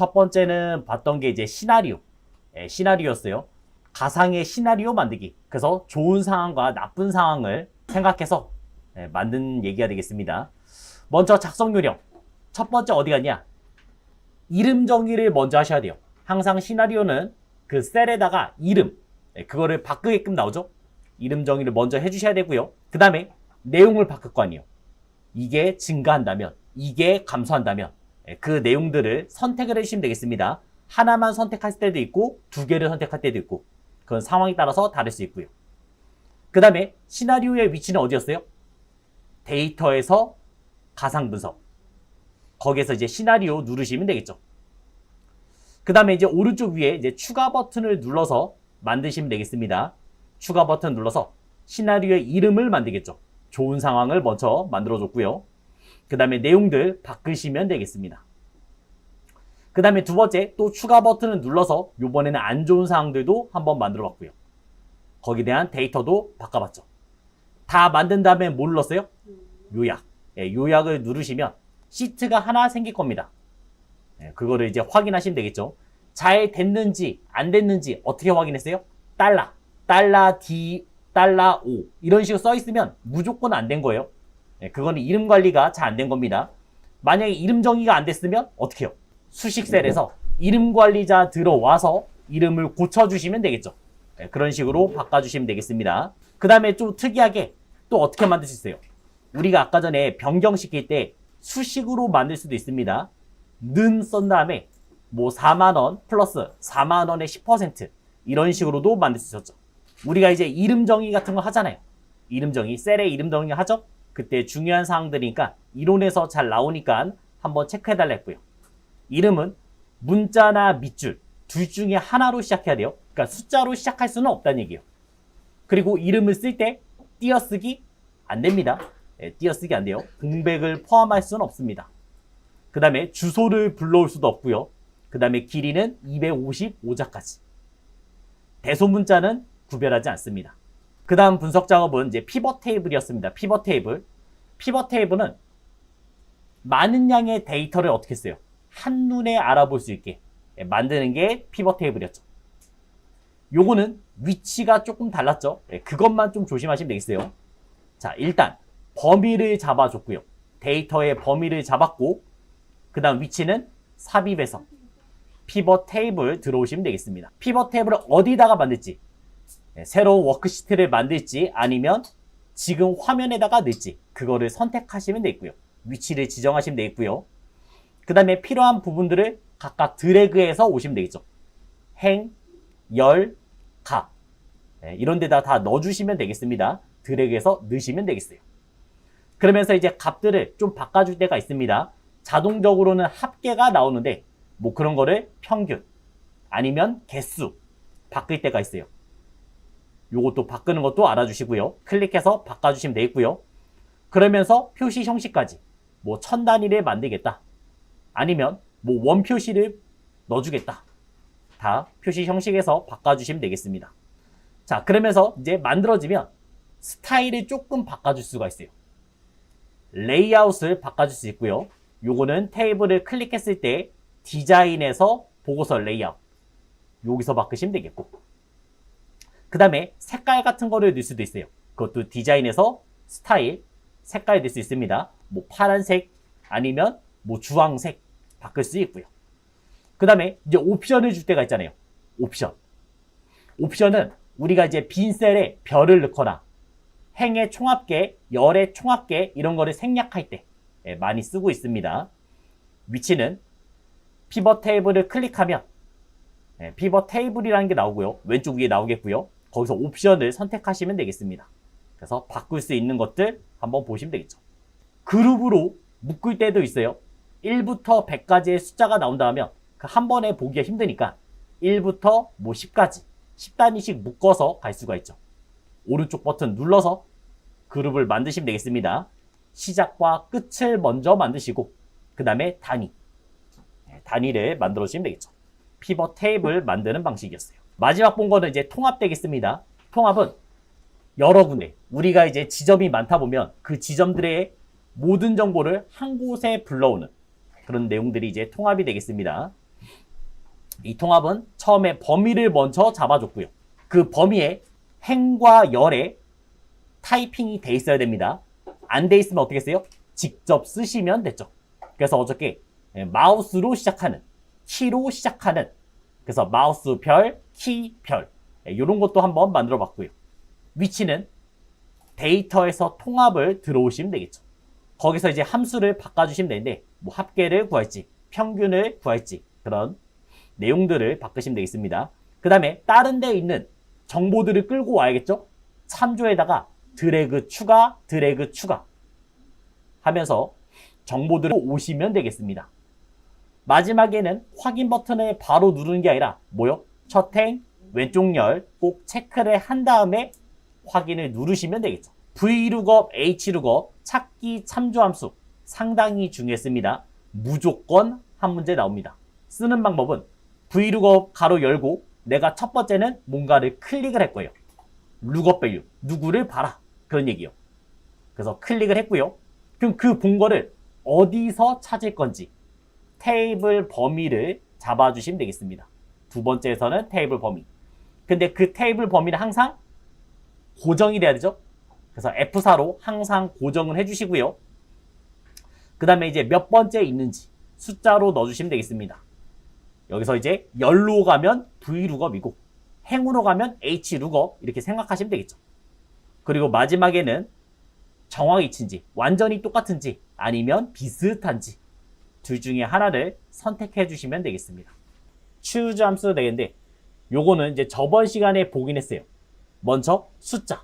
첫 번째는 봤던 게 이제 시나리오. 시나리오였어요. 가상의 시나리오 만들기. 그래서 좋은 상황과 나쁜 상황을 생각해서 만든 얘기가 되겠습니다. 먼저 작성 요령. 첫 번째 어디 갔냐? 이름 정의를 먼저 하셔야 돼요. 항상 시나리오는 그 셀에다가 이름, 그거를 바꾸게끔 나오죠. 이름 정의를 먼저 해주셔야 되고요. 그 다음에 내용을 바꿀 거 아니에요. 이게 증가한다면, 이게 감소한다면 그 내용들을 선택을 해주시면 되겠습니다. 하나만 선택할 때도 있고 두 개를 선택할 때도 있고 그건 상황에 따라서 다를 수 있고요. 그 다음에 시나리오의 위치는 어디였어요? 데이터에서 가상 분석. 거기에서 이제 시나리오 누르시면 되겠죠. 그 다음에 이제 오른쪽 위에 이제 추가 버튼을 눌러서 만드시면 되겠습니다. 추가 버튼 눌러서 시나리오의 이름을 만들겠죠. 좋은 상황을 먼저 만들어줬고요. 그 다음에 내용들 바꾸시면 되겠습니다. 그 다음에 두 번째 또 추가 버튼을 눌러서 이번에는 안 좋은 상황들도 한번 만들어 봤고요. 거기에 대한 데이터도 바꿔봤죠. 다 만든 다음에 뭘 눌렀어요? 요약. 요약을 누르시면 시트가 하나 생길 겁니다. 그거를 이제 확인하시면 되겠죠. 잘 됐는지 안 됐는지 어떻게 확인했어요? 달러 D, 달러 O 이런 식으로 써 있으면 무조건 안 된 거예요. 그거는 이름 관리가 잘 안 된 겁니다. 만약에 이름 정의가 안 됐으면 어떻게 해요? 수식 셀에서 이름 관리자 들어와서 이름을 고쳐주시면 되겠죠. 그런 식으로 바꿔주시면 되겠습니다. 그 다음에 좀 특이하게 또 어떻게 만들 수 있어요? 우리가 아까 전에 변경시킬 때 수식으로 만들 수도 있습니다. 는 쓴 다음에 뭐 4만원 플러스 4만원의 10% 이런 식으로도 만들 수 있었죠. 우리가 이제 이름 정의 같은 거 하잖아요. 이름 정의, 셀에 이름 정의 하죠? 그때 중요한 사항들이니까 이론에서 잘 나오니까 한번 체크해달라 했고요. 이름은 문자나 밑줄 둘 중에 하나로 시작해야 돼요. 그러니까 숫자로 시작할 수는 없다는 얘기예요. 그리고 이름을 쓸 때 띄어쓰기 안 됩니다. 띄어쓰기 안 돼요. 공백을 포함할 수는 없습니다. 그 다음에 주소를 불러올 수도 없고요. 그 다음에 길이는 255자까지. 대소문자는 구별하지 않습니다. 그 다음 분석 작업은 이제 피벗 테이블이었습니다. 피벗 테이블. 피벗 테이블은 많은 양의 데이터를 어떻게 써요? 한눈에 알아볼 수 있게 만드는 게 피벗 테이블이었죠. 요거는 위치가 조금 달랐죠. 그것만 좀 조심하시면 되겠어요. 자, 일단 범위를 잡아줬고요. 데이터의 범위를 잡았고 그 다음 위치는 삽입해서 피벗 테이블 들어오시면 되겠습니다. 피벗 테이블을 어디다가 만들지? 새로운 워크시트를 만들지 아니면 지금 화면에다가 넣을지 그거를 선택하시면 되겠고요. 위치를 지정하시면 되겠고요. 그 다음에 필요한 부분들을 각각 드래그해서 오시면 되겠죠. 행, 열, 각 이런 데다 다 넣어주시면 되겠습니다. 드래그해서 넣으시면 되겠어요. 그러면서 이제 값들을 좀 바꿔줄 때가 있습니다. 자동적으로는 합계가 나오는데 뭐 그런 거를 평균 아니면 개수 바꿀 때가 있어요. 요것도 바꾸는 것도 알아주시고요. 클릭해서 바꿔주시면 되겠고요. 그러면서 표시 형식까지 뭐 1000단위를 만들겠다. 아니면 뭐 원 표시를 넣어주겠다. 다 표시 형식에서 바꿔주시면 되겠습니다. 자, 그러면서 이제 만들어지면 스타일을 조금 바꿔줄 수가 있어요. 레이아웃을 바꿔줄 수 있고요. 요거는 테이블을 클릭했을 때 디자인에서 보고서 레이아웃 여기서 바꾸시면 되겠고 그 다음에 색깔 같은 거를 넣을 수도 있어요. 그것도 디자인에서 스타일 색깔 넣을 수 있습니다. 뭐 파란색 아니면 뭐 주황색 바꿀 수 있고요. 그 다음에 이제 옵션을 줄 때가 있잖아요. 옵션은 우리가 이제 빈 셀에 별을 넣거나 행의 총합계, 열의 총합계 이런 거를 생략할 때 많이 쓰고 있습니다. 위치는 피벗 테이블을 클릭하면 피벗 테이블이라는 게 나오고요. 왼쪽 위에 나오겠고요. 거기서 옵션을 선택하시면 되겠습니다. 그래서 바꿀 수 있는 것들 한번 보시면 되겠죠. 그룹으로 묶을 때도 있어요. 1부터 100까지의 숫자가 나온다 하면 그 한 번에 보기가 힘드니까 1부터 뭐 10까지 10단위씩 묶어서 갈 수가 있죠. 오른쪽 버튼 눌러서 그룹을 만드시면 되겠습니다. 시작과 끝을 먼저 만드시고 그 다음에 단위를 만들어 주시면 되겠죠. 피벗 테이블 만드는 방식이었어요. 마지막 본 거는 이제 통합 되겠습니다. 통합은 여러 군데 우리가 이제 지점이 많다 보면 그 지점들의 모든 정보를 한 곳에 불러오는 그런 내용들이 이제 통합이 되겠습니다. 이 통합은 처음에 범위를 먼저 잡아줬고요. 그 범위에 행과 열에 타이핑이 돼 있어야 됩니다. 안 돼 있으면 어떻게 써요? 직접 쓰시면 됐죠. 그래서 어저께 마우스로 시작하는, 키로 시작하는, 그래서 마우스 별, 키 별, 이런 것도 한번 만들어 봤고요. 위치는 데이터에서 통합을 들어오시면 되겠죠. 거기서 이제 함수를 바꿔주시면 되는데 뭐 합계를 구할지, 평균을 구할지 그런 내용들을 바꾸시면 되겠습니다. 그 다음에 다른 데 있는 정보들을 끌고 와야겠죠. 참조에다가 드래그 추가, 드래그 추가 하면서 정보들을 오시면 되겠습니다. 마지막에는 확인 버튼을 바로 누르는 게 아니라 뭐요? 첫 행, 왼쪽 열 꼭 체크를 한 다음에 확인을 누르시면 되겠죠. VLOOKUP, HLOOKUP, 찾기 참조함수 상당히 중요했습니다. 무조건 한 문제 나옵니다. 쓰는 방법은 VLOOKUP 가로 열고 내가 첫 번째는 뭔가를 클릭을 할 거예요. lookup value, 누구를 봐라. 그런 얘기요. 그래서 클릭을 했고요. 그럼 그 본 거를 어디서 찾을 건지 테이블 범위를 잡아주시면 되겠습니다. 두 번째에서는 테이블 범위. 근데 그 테이블 범위는 항상 고정이 돼야 되죠. 그래서 F4로 항상 고정을 해주시고요. 그 다음에 이제 몇 번째 있는지 숫자로 넣어주시면 되겠습니다. 여기서 이제 열로 가면 VLOOKUP이고 행으로 가면 HLOOKUP 이렇게 생각하시면 되겠죠. 그리고 마지막에는 정확이치인지 완전히 똑같은지 아니면 비슷한지 둘 중에 하나를 선택해 주시면 되겠습니다. choose 함수 되겠는데 요거는 이제 저번 시간에 보긴 했어요. 먼저 숫자.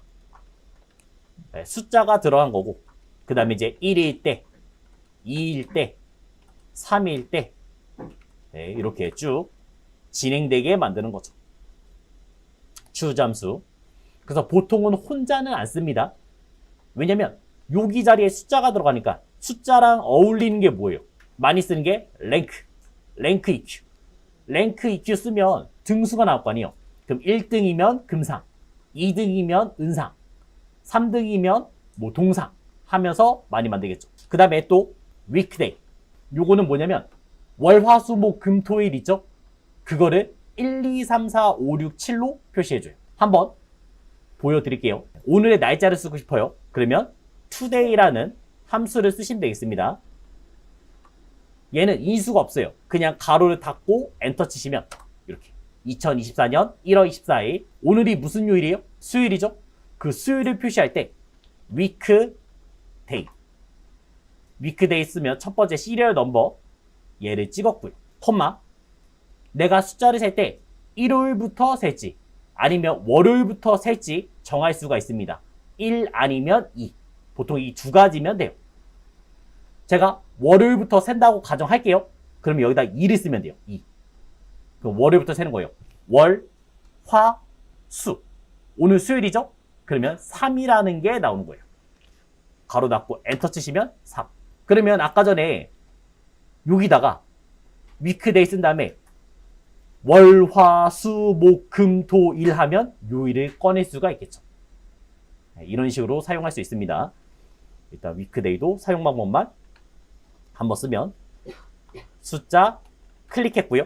네, 숫자가 들어간 거고 그 다음에 이제 1일 때, 2일 때, 3일 때 네, 이렇게 쭉 진행되게 만드는 거죠. choose 함수. 그래서 보통은 혼자는 안 씁니다. 왜냐면 여기 자리에 숫자가 들어가니까 숫자랑 어울리는 게 뭐예요? 많이 쓰는 게 랭크 EQ. 랭크 EQ 쓰면 등수가 나올 거 아니에요. 그럼 1등이면 금상, 2등이면 은상, 3등이면 뭐 동상 하면서 많이 만들겠죠. 그 다음에 또 weekday. 요거는 뭐냐면 월, 화, 수, 목, 금, 토일 있죠? 그거를 1, 2, 3, 4, 5, 6, 7로 표시해줘요. 한번 보여드릴게요. 오늘의 날짜를 쓰고 싶어요. 그러면 today라는 함수를 쓰시면 되겠습니다. 얘는 인수가 없어요. 그냥 가로를 닫고 엔터 치시면 이렇게 2024년 1월 24일 오늘이 무슨 요일이에요? 수요일이죠? 그 수요일을 표시할 때 weekday weekday 쓰면 첫 번째 시리얼 넘버 얘를 찍었고요. 콤마 내가 숫자를 셀 때 일요일부터 셀지 아니면 월요일부터 셀지 정할 수가 있습니다. 1 아니면 2 보통 이 두 가지면 돼요. 제가 월요일부터 센다고 가정할게요. 그러면 여기다 2를 쓰면 돼요. 2. 그럼 월요일부터 세는 거예요. 월, 화, 수. 오늘 수요일이죠? 그러면 3이라는 게 나오는 거예요. 가로 닫고 엔터 치시면 3. 그러면 아까 전에 여기다가 위크데이 쓴 다음에 월, 화, 수, 목, 금, 토, 일 하면 요일을 꺼낼 수가 있겠죠. 이런 식으로 사용할 수 있습니다. 일단 위크데이도 사용 방법만 한번 쓰면 숫자 클릭했고요.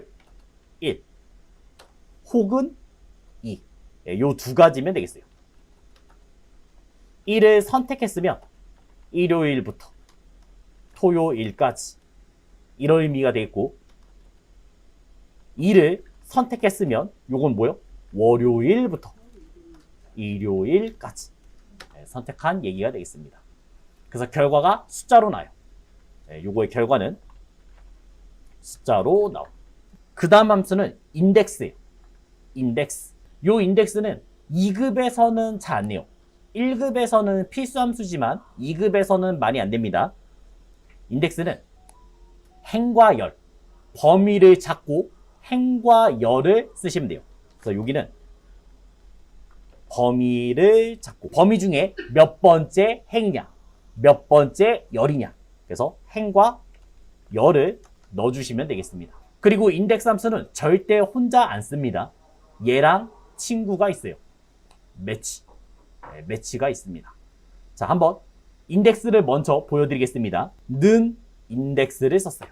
1 혹은 2 요 두 가지면 되겠어요. 1을 선택했으면 일요일부터 토요일까지 이런 의미가 되겠고 2를 선택했으면 요건 뭐요? 월요일부터 일요일까지 선택한 얘기가 되겠습니다. 그래서 결과가 숫자로 나요. 요거의 결과는 숫자로 나옵니다. 그 다음 함수는 인덱스예요. 인덱스. 요 인덱스는 2급에서는 잘 안 내요. 1급에서는 필수 함수지만 2급에서는 많이 안 됩니다. 인덱스는 행과 열, 범위를 잡고 행과 열을 쓰시면 돼요. 그래서 여기는 범위를 잡고 범위 중에 몇 번째 행이냐, 몇 번째 열이냐. 그래서 행과 열을 넣어주시면 되겠습니다. 그리고 인덱스 함수는 절대 혼자 안 씁니다. 얘랑 친구가 있어요. 매치. 네, 매치가 있습니다. 자, 한번 인덱스를 먼저 보여드리겠습니다. 는 인덱스를 썼어요.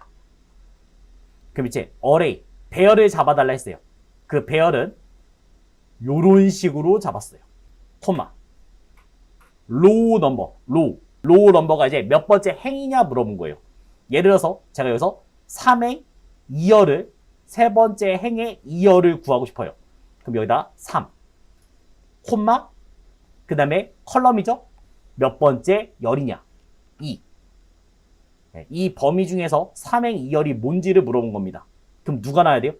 그럼 이제 array, 배열을 잡아달라 했어요. 그 배열은 요런 식으로 잡았어요. 콤마. 로우 넘버. 로우 넘버가 이제 몇 번째 행이냐 물어본 거예요. 예를 들어서 제가 여기서 3행 2열을 세 번째 행의 2열을 구하고 싶어요. 그럼 여기다 3, 콤마, 그 다음에 컬럼이죠. 몇 번째 열이냐? 2. 이 범위 중에서 3행 2열이 뭔지를 물어본 겁니다. 그럼 누가 나와야 돼요?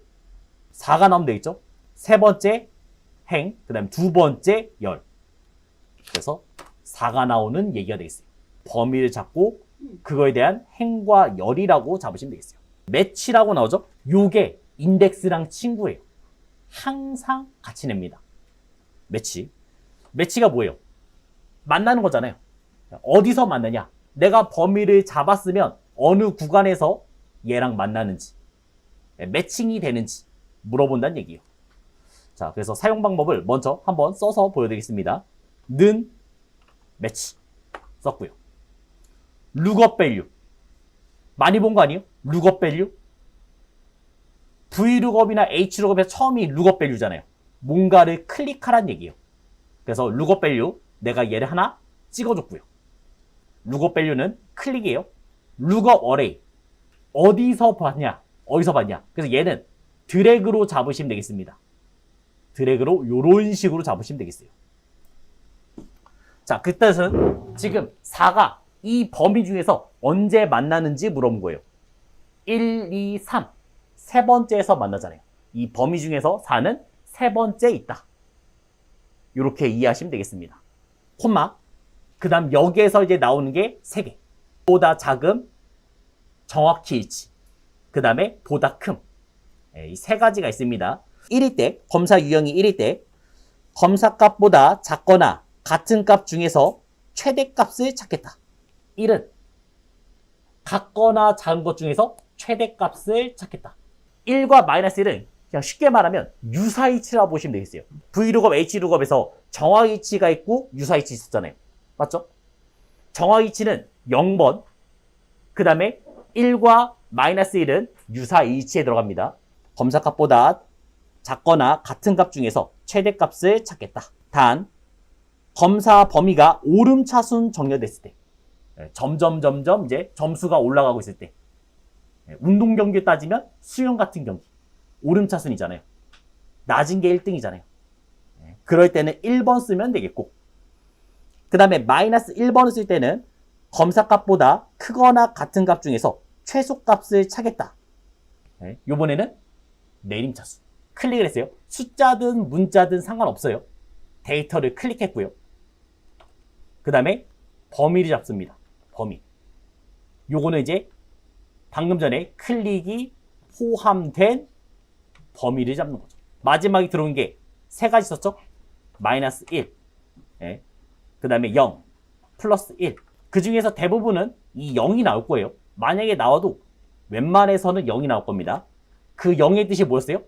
4가 나오면 되겠죠? 세 번째 행, 그 다음에 두 번째 열. 그래서 4가 나오는 얘기가 되겠어요. 범위를 잡고 그거에 대한 행과 열이라고 잡으시면 되겠어요. 매치라고 나오죠? 요게 인덱스랑 친구예요. 항상 같이 냅니다. 매치. 매치가 뭐예요? 만나는 거잖아요. 어디서 만나냐? 내가 범위를 잡았으면 어느 구간에서 얘랑 만나는지, 매칭이 되는지 물어본다는 얘기예요. 자, 그래서 사용 방법을 먼저 한번 써서 보여드리겠습니다. 는 매치 썼고요. 룩업 밸류 많이 본 거 아니에요? 룩업 밸류 V룩업이나 H룩업에서 처음이 룩업 밸류잖아요. 뭔가를 클릭하란 얘기예요. 그래서 룩업 밸류 내가 얘를 하나 찍어줬고요. 룩업 밸류는 클릭이에요. 룩업 어레이 어디서 봤냐? 어디서 봤냐? 그래서 얘는 드래그로 잡으시면 되겠습니다. 드래그로 이런 식으로 잡으시면 되겠어요. 자, 그 뜻은 지금 4가 이 범위 중에서 언제 만나는지 물어본 거예요. 1, 2, 3 세 번째에서 만나잖아요. 이 범위 중에서 4는 세 번째 있다. 이렇게 이해하시면 되겠습니다. 콤마 그 다음 여기에서 이제 나오는 게 3개. 보다 작음, 정확히 일치. 그 다음에 보다 큼. 이 세 가지가 있습니다. 1일 때, 검사 유형이 1일 때 검사값보다 작거나 같은 값 중에서 최대값을 찾겠다. 1은 같거나 작은 것 중에서 최대값을 찾겠다. 1과 마이너스 1은 그냥 쉽게 말하면 유사이치라고 보시면 되겠어요. V룩업, H룩업에서 정확이치가 있고 유사이치 있었잖아요. 맞죠? 정확이치는 0번, 그 다음에 1과 마이너스 1은 유사이치에 들어갑니다. 검사값보다 작거나 같은 값 중에서 최대값을 찾겠다. 단, 검사 범위가 오름차순 정렬됐을 때, 점점 이제 점수가 올라가고 있을 때, 운동 경기 따지면 수영 같은 경기, 오름차순이잖아요. 낮은 게 1등이잖아요. 그럴 때는 1번 쓰면 되겠고, 그 다음에 마이너스 1번을 쓸 때는 검사값보다 크거나 같은 값 중에서 최소값을 찾겠다. 요번에는 내림차순. 클릭을 했어요. 숫자든 문자든 상관없어요. 데이터를 클릭했고요. 그 다음에 범위를 잡습니다. 범위. 요거는 이제 방금 전에 클릭이 포함된 범위를 잡는 거죠. 마지막에 들어온 게 세 가지 있었죠? 마이너스 1, 그 다음에 0, 플러스 1. 그 중에서 대부분은 이 0이 나올 거예요. 만약에 나와도 웬만해서는 0이 나올 겁니다. 그 0의 뜻이 뭐였어요?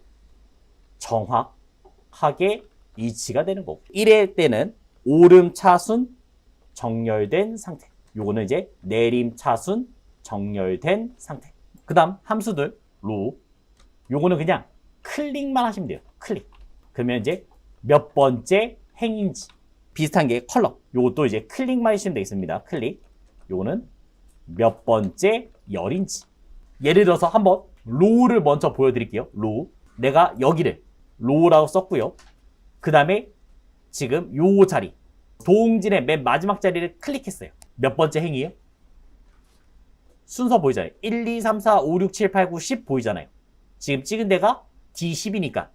정확하게 일치가 되는 거고. 1의 때는 오름차순 정렬된 상태. 요거는 이제 내림차순 정렬된 상태. 그 다음 함수들 로. 요거는 그냥 클릭만 하시면 돼요. 클릭. 그러면 이제 몇 번째 행인지. 비슷한 게 컬럼. 요것도 이제 클릭만 하시면 되겠습니다. 클릭. 요거는 몇 번째 열인지. 예를 들어서 한번 로우를 먼저 보여드릴게요. 로우. 내가 여기를 로우라고 썼고요. 그 다음에 지금 요 자리 도움진의 맨 마지막 자리를 클릭했어요. 몇 번째 행이에요? 순서 보이잖아요. 1, 2, 3, 4, 5, 6, 7, 8, 9, 10 보이잖아요. 지금 찍은 데가 D10이니까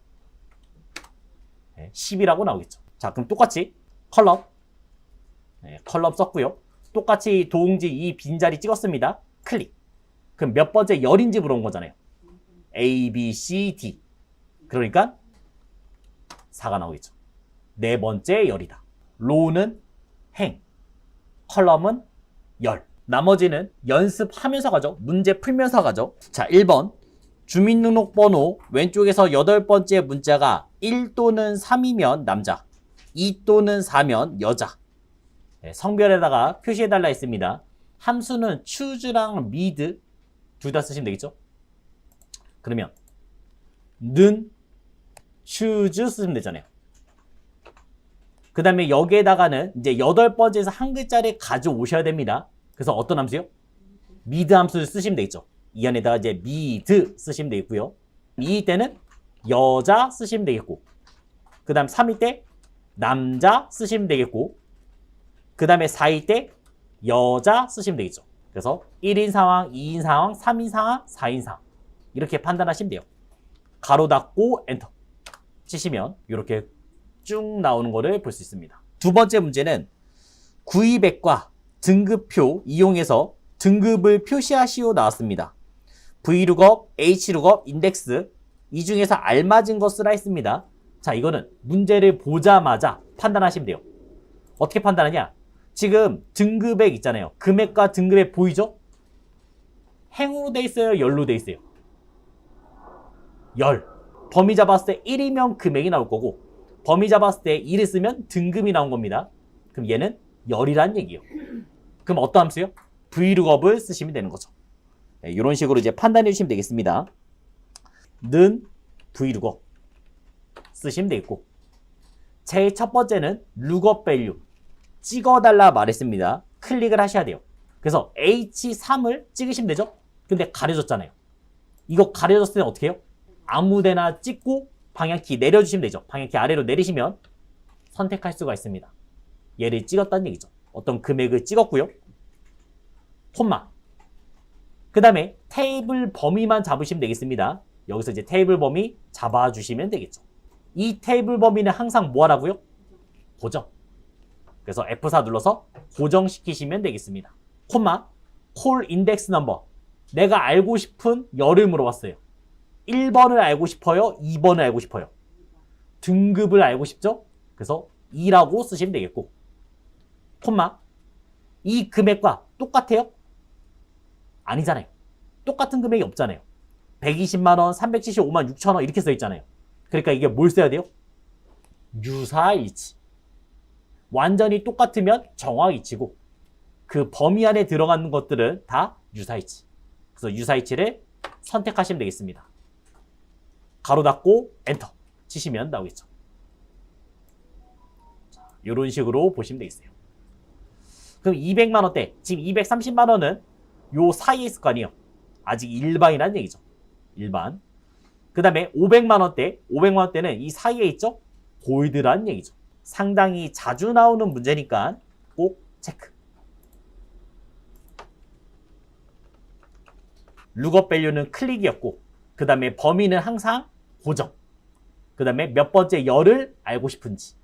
10이라고 나오겠죠. 자, 그럼 똑같이 컬럼 컬럼 썼고요. 똑같이 도움지 이 빈자리 찍었습니다. 클릭. 그럼 몇 번째 열인지 물어본 거잖아요. A, B, C, D. 그러니까 4가 나오겠죠. 네 번째 열이다. 로우는 행, 컬럼은 열. 나머지는 연습하면서 가죠. 문제 풀면서 가죠. 자, 1번. 주민등록번호 왼쪽에서 8번째 문자가 1 또는 3이면 남자, 2 또는 4면 여자. 성별에다가 표시해달라 했습니다. 함수는 choose랑 read 둘 다 쓰시면 되겠죠? 그러면 는 choose 쓰시면 되잖아요. 그 다음에 여기에다가는 이제 8번째에서 한 글자를 가져오셔야 됩니다. 그래서 어떤 함수요? mid 함수를 쓰시면 되겠죠. 이 안에다가 이제 mid 쓰시면 되겠고요. 2일 때는 여자 쓰시면 되겠고, 그 다음 3일 때 남자 쓰시면 되겠고, 그 다음에 4일 때 여자 쓰시면 되겠죠. 그래서 1인 상황, 2인 상황, 3인 상황, 4인 상황 이렇게 판단하시면 돼요. 가로 닫고 엔터 치시면 이렇게 쭉 나오는 거를 볼 수 있습니다. 두 번째 문제는 구입액과 등급표 이용해서 등급을 표시하시오 나왔습니다. V룩업, H룩업, 인덱스 이 중에서 알맞은 거 쓰라 했습니다. 자, 이거는 문제를 보자마자 판단하시면 돼요. 어떻게 판단하냐? 지금 등급액 있잖아요. 금액과 등급액 보이죠? 행으로 돼 있어요? 열로 돼 있어요? 열. 범위 잡았을 때 1이면 금액이 나올 거고, 범위 잡았을 때 1을 쓰면 등급이 나온 겁니다. 그럼 얘는 열이란 얘기예요. 그럼 어떤 함수요? V룩업을 쓰시면 되는 거죠. 네, 이런 식으로 이제 판단해 주시면 되겠습니다. 는 V룩업 쓰시면 되겠고, 제일 첫 번째는 룩업 밸류 찍어달라 말했습니다. 클릭을 하셔야 돼요. 그래서 H3을 찍으시면 되죠? 근데 가려졌잖아요. 이거 가려졌을 때는 어떻게 해요? 아무데나 찍고 방향키 내려주시면 되죠. 방향키 아래로 내리시면 선택할 수가 있습니다. 얘를 찍었다는 얘기죠. 어떤 금액을 찍었고요. 콤마. 그 다음에 테이블 범위만 잡으시면 되겠습니다. 여기서 이제 테이블 범위 잡아주시면 되겠죠. 이 테이블 범위는 항상 뭐 하라고요? 고정. 그래서 F4 눌러서 고정시키시면 되겠습니다. 콤마, 콜 인덱스 넘버. 내가 알고 싶은 열을 물어봤어요. 1번을 알고 싶어요? 2번을 알고 싶어요? 등급을 알고 싶죠? 그래서 2라고 쓰시면 되겠고, 콤마, 이 금액과 똑같아요? 아니잖아요. 똑같은 금액이 없잖아요. 120만원, 375만 6천원 이렇게 써 있잖아요. 그러니까 이게 뭘 써야 돼요? 유사일치. 완전히 똑같으면 정확일치고, 그 범위 안에 들어가는 것들은 다 유사일치. 그래서 유사일치를 선택하시면 되겠습니다. 가로 닫고 엔터 치시면 나오겠죠. 이런 식으로 보시면 되겠어요. 그럼 200만원대, 지금 230만원은 요 사이에 있을 거 아니에요. 아직 일반이라는 얘기죠. 일반. 그 다음에 500만원대, 500만원대는 이 사이에 있죠? 골드라는 얘기죠. 상당히 자주 나오는 문제니까 꼭 체크. 룩업 밸류는 클릭이었고, 그 다음에 범위는 항상 고정. 그 다음에 몇 번째 열을 알고 싶은지,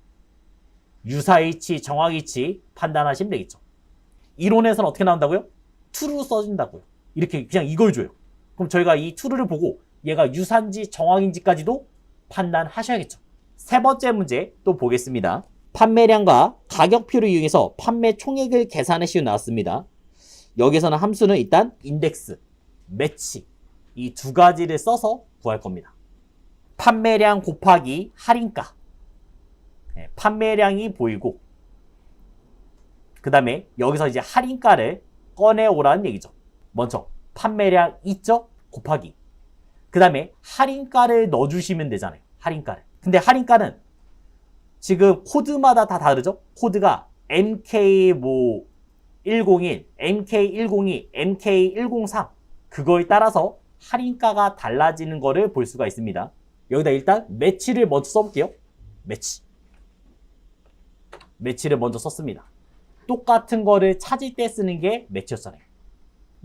유사일치, 정확일치 판단하시면 되겠죠. 이론에서는 어떻게 나온다고요? true로 써준다고요. 이렇게 그냥 이걸 줘요. 그럼 저희가 이 true를 보고 얘가 유사인지 정확인지까지도 판단하셔야겠죠. 세 번째 문제 또 보겠습니다. 판매량과 가격표를 이용해서 판매 총액을 계산해 시오 나왔습니다. 여기서는 함수는 일단 인덱스, 매치 이 두 가지를 써서 구할 겁니다. 판매량 곱하기 할인가. 네, 판매량이 보이고, 그 다음에 여기서 이제 할인가를 꺼내오라는 얘기죠. 먼저 판매량 있죠? 곱하기. 그 다음에 할인가를 넣어주시면 되잖아요. 할인가를. 근데 할인가는 지금 코드마다 다 다르죠? 코드가 MK101, MK102, MK103 그거에 따라서 할인가가 달라지는 거를 볼 수가 있습니다. 여기다 일단 매치를 먼저 써볼게요. 매치를 먼저 썼습니다. 똑같은 거를 찾을 때 쓰는 게 매치였잖아요.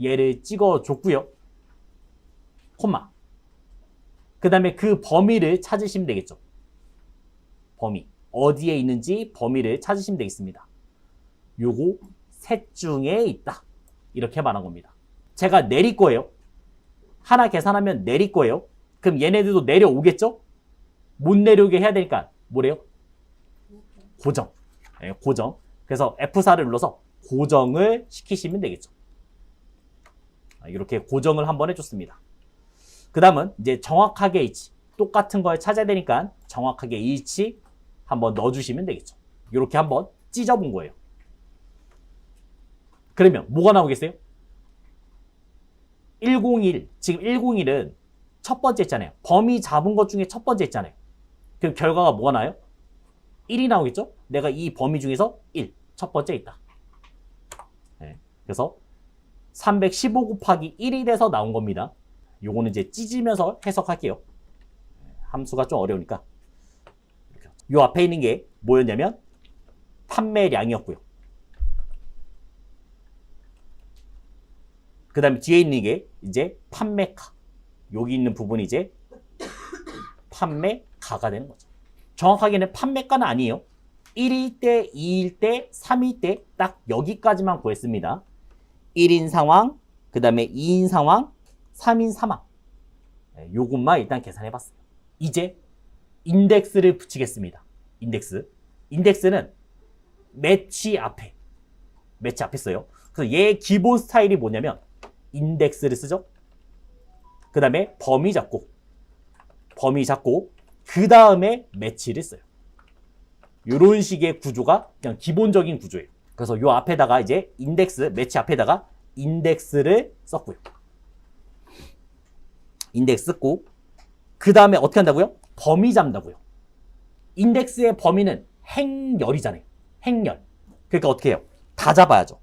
얘를 찍어줬고요. 콤마. 그 다음에 그 범위를 찾으시면 되겠죠. 범위. 어디에 있는지 범위를 찾으시면 되겠습니다. 요거 셋 중에 있다. 이렇게 말한 겁니다. 제가 내릴 거예요. 하나 계산하면 내릴 거예요. 그럼 얘네들도 내려오겠죠? 못 내려오게 해야 되니까 뭐래요? 고정. 네, 고정. 그래서 F4를 눌러서 고정을 시키시면 되겠죠. 이렇게 고정을 한번 해줬습니다. 그 다음은 이제 정확하게 일치. 똑같은 걸 찾아야 되니까 정확하게 일치 한번 넣어주시면 되겠죠. 이렇게 한번 찢어본 거예요. 그러면 뭐가 나오겠어요? 101. 지금 101은 첫 번째 있잖아요. 범위 잡은 것 중에 첫 번째 있잖아요. 그럼 결과가 뭐가 나요? 1이 나오겠죠? 내가 이 범위 중에서 1, 첫 번째 있다. 네. 그래서 315 곱하기 1이 돼서 나온 겁니다. 요거는 이제 찢으면서 해석할게요. 함수가 좀 어려우니까. 요 앞에 있는 게 뭐였냐면 판매량이었고요. 그 다음에 뒤에 있는 게 이제 판매가. 여기 있는 부분이 이제 판매가가 되는 거죠. 정확하게는 판매가는 아니에요. 1일 때, 2일 때, 3일 때 딱 여기까지만 구했습니다. 1인 상황, 그 다음에 2인 상황, 3인 상황. 요것만 일단 계산해봤어요. 이제 인덱스를 붙이겠습니다. 인덱스는 매치 앞에 써요. 그래서 얘 기본 스타일이 뭐냐면 인덱스를 쓰죠. 그 다음에 범위 잡고 그 다음에 매치를 써요. 이런 식의 구조가 그냥 기본적인 구조예요. 그래서 요 앞에다가 이제 매치 앞에다가 인덱스를 썼고요. 인덱스 썼고 그 다음에 어떻게 한다고요? 범위 잡는다고요. 인덱스의 범위는 행렬이잖아요. 행렬. 그러니까 어떻게 해요? 다 잡아야죠.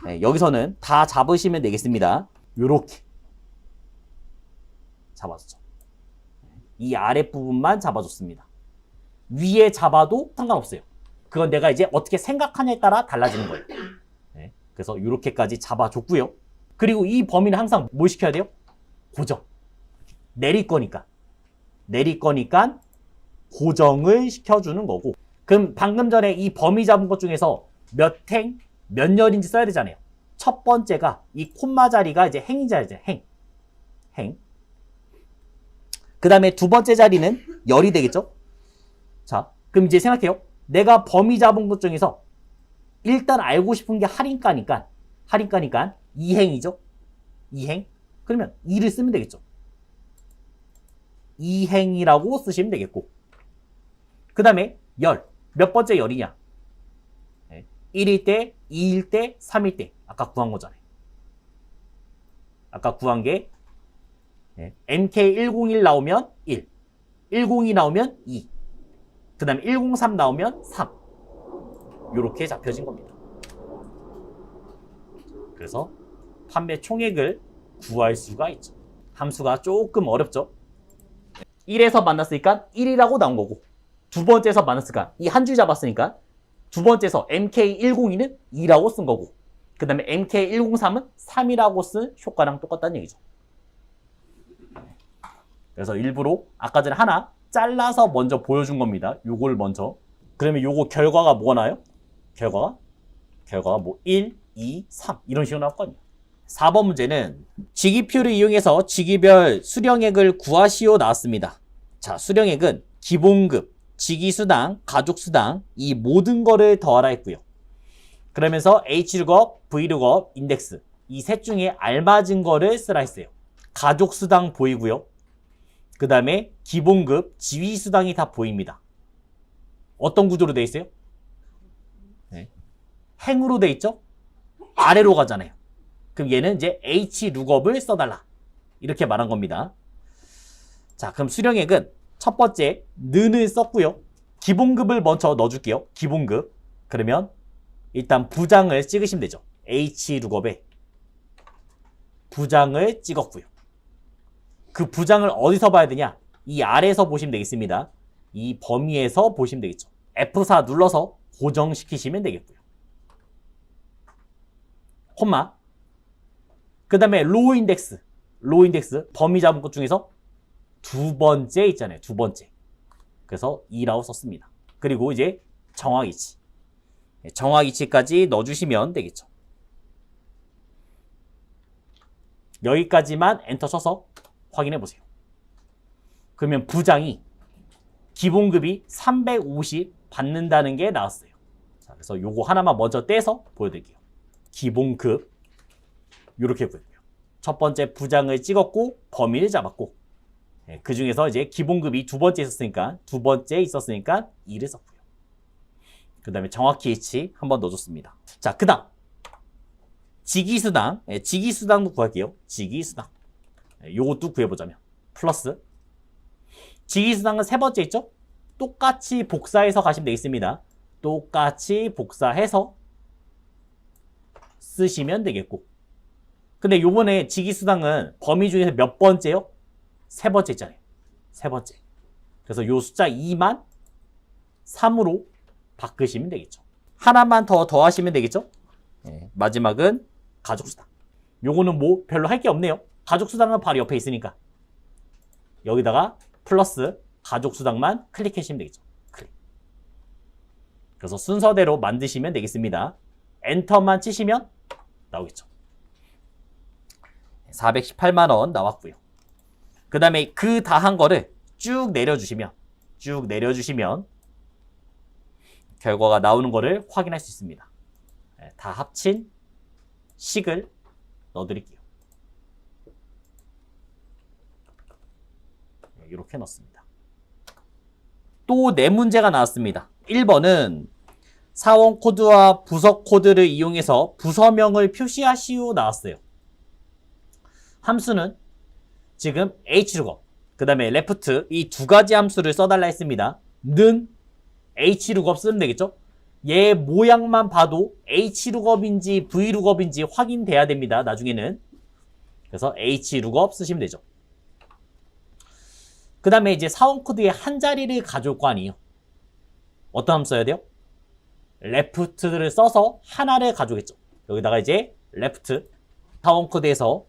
네, 여기서는 다 잡으시면 되겠습니다. 요렇게 잡아줬죠. 이 아랫부분만 잡아줬습니다. 위에 잡아도 상관없어요. 그건 내가 이제 어떻게 생각하냐에 따라 달라지는 거예요. 네, 그래서 이렇게까지 잡아줬고요. 그리고 이 범위는 항상 뭘 시켜야 돼요? 고정. 내릴 거니까 고정을 시켜주는 거고. 그럼 방금 전에 이 범위 잡은 것 중에서 몇 열인지 써야 되잖아요. 첫 번째가 이 콤마 자리가 이제 행인 자리죠. 행. 그 다음에 두 번째 자리는 열이 되겠죠? 자, 그럼 이제 생각해요. 내가 범위 잡은 것 중에서 일단 알고 싶은 게 할인가니까 2행이죠? 2행. 그러면 2를 쓰면 되겠죠? 2행이라고 쓰시면 되겠고. 그 다음에 열. 몇 번째 열이냐? 1일 때, 2일 때, 3일 때. 아까 구한 거잖아요. 아까 구한 게 MK101 나오면 1, 102 나오면 2, 그 다음에 103 나오면 3. 이렇게 잡혀진 겁니다. 그래서 판매 총액을 구할 수가 있죠. 함수가 조금 어렵죠. 1에서 만났으니까 1이라고 나온 거고, 두 번째에서 만났으니까 이 한 줄 잡았으니까 두 번째에서 MK102는 2라고 쓴 거고, 그 다음에 MK103은 3이라고 쓴 효과랑 똑같다는 얘기죠. 그래서 일부러 아까 전에 하나 잘라서 먼저 보여준 겁니다. 요걸 먼저. 그러면 요거 결과가 뭐가 나요? 결과가 뭐 1, 2, 3 이런 식으로 나왔거든요. 4번 문제는 직위표를 이용해서 직위별 수령액을 구하시오 나왔습니다. 자, 수령액은 기본급, 직위수당, 가족수당 이 모든 거를 더하라 했고요. 그러면서 H룩업, V룩업, 인덱스 이 셋 중에 알맞은 거를 쓰라 했어요. 가족수당 보이고요. 그 다음에 기본급, 지위수당이 다 보입니다. 어떤 구조로 되어 있어요? 네. 행으로 되어 있죠? 아래로 가잖아요. 그럼 얘는 이제 H룩업을 써달라. 이렇게 말한 겁니다. 자, 그럼 수령액은 첫 번째 는을 썼고요. 기본급을 먼저 넣어줄게요. 기본급. 그러면 일단 부장을 찍으시면 되죠. H룩업에 부장을 찍었고요. 그 부장을 어디서 봐야 되냐? 이 아래에서 보시면 되겠습니다. 이 범위에서 보시면 되겠죠. F4 눌러서 고정시키시면 되겠고요. 콤마. 그 다음에 로우 인덱스 범위 잡은 것 중에서 두 번째 있잖아요. 두 번째. 그래서 2라고 썼습니다. 그리고 이제 정확이치. 정확이치까지 넣어주시면 되겠죠. 여기까지만 엔터 쳐서 확인해 보세요. 그러면 부장이 기본급이 350 받는다는 게 나왔어요. 자, 그래서 요거 하나만 먼저 떼서 보여드릴게요. 기본급 이렇게 보여요. 첫 번째 부장을 찍었고 범위를 잡았고, 그 중에서 이제 기본급이 두 번째 있었으니까 2를 썼고요. 그 다음에 정확히 H 한번 넣어줬습니다. 자, 그 다음 직위수당도 구할게요. 직위수당 요것도 구해보자면 플러스 직위수당은 세 번째 있죠? 똑같이 복사해서 가시면 되겠습니다. 똑같이 복사해서 쓰시면 되겠고. 근데 요번에 직위수당은 범위 중에서 몇 번째요? 세 번째 있잖아요. 세 번째. 그래서 요 숫자 2만 3으로 바꾸시면 되겠죠. 하나만 더 더하시면 되겠죠? 네, 마지막은 가족수당. 요거는 뭐 별로 할 게 없네요. 가족수당은 바로 옆에 있으니까. 여기다가 플러스 가족수당만 클릭하시면 되겠죠. 클릭. 그래서 순서대로 만드시면 되겠습니다. 엔터만 치시면 나오겠죠. 418만 원 나왔고요. 그 다음에 그 다 한 거를 쭉 내려주시면 결과가 나오는 거를 확인할 수 있습니다. 다 합친 식을 넣어드릴게요. 이렇게 넣습니다. 또 4문제가 나왔습니다. 1번은 사원 코드와 부서 코드를 이용해서 부서명을 표시하시오 나왔어요. 함수는 지금 hlookup, 그 다음에 left 이 두 가지 함수를 써달라 했습니다. 는 hlookup 쓰면 되겠죠? 얘 모양만 봐도 hlookup인지 vlookup인지 확인돼야 됩니다. 나중에는. 그래서 hlookup 쓰시면 되죠. 그 다음에 이제 사원 코드의 한 자리를 가져올 거 아니에요. 어떤 함수 써야 돼요? left를 써서 하나를 가져오겠죠. 여기다가 이제 left 사원 코드에서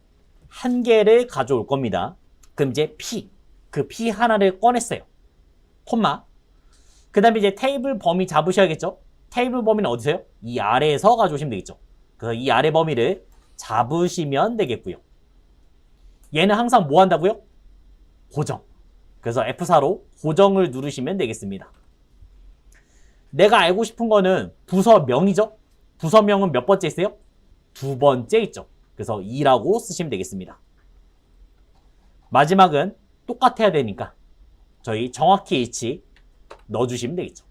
한 개를 가져올 겁니다. 그럼 이제 그 p 하나를 꺼냈어요. 콤마. 그 다음에 이제 테이블 범위 잡으셔야겠죠. 테이블 범위는 어디서요? 이 아래에서 가져오시면 되겠죠. 그래서 이 아래 범위를 잡으시면 되겠고요. 얘는 항상 뭐 한다고요? 고정. 그래서 F4로 고정을 누르시면 되겠습니다. 내가 알고 싶은 거는 부서명이죠. 부서명은 몇 번째 있어요? 두 번째 있죠. 그래서 2라고 쓰시면 되겠습니다. 마지막은 똑같아야 되니까 저희 정확히 H 넣어주시면 되겠죠.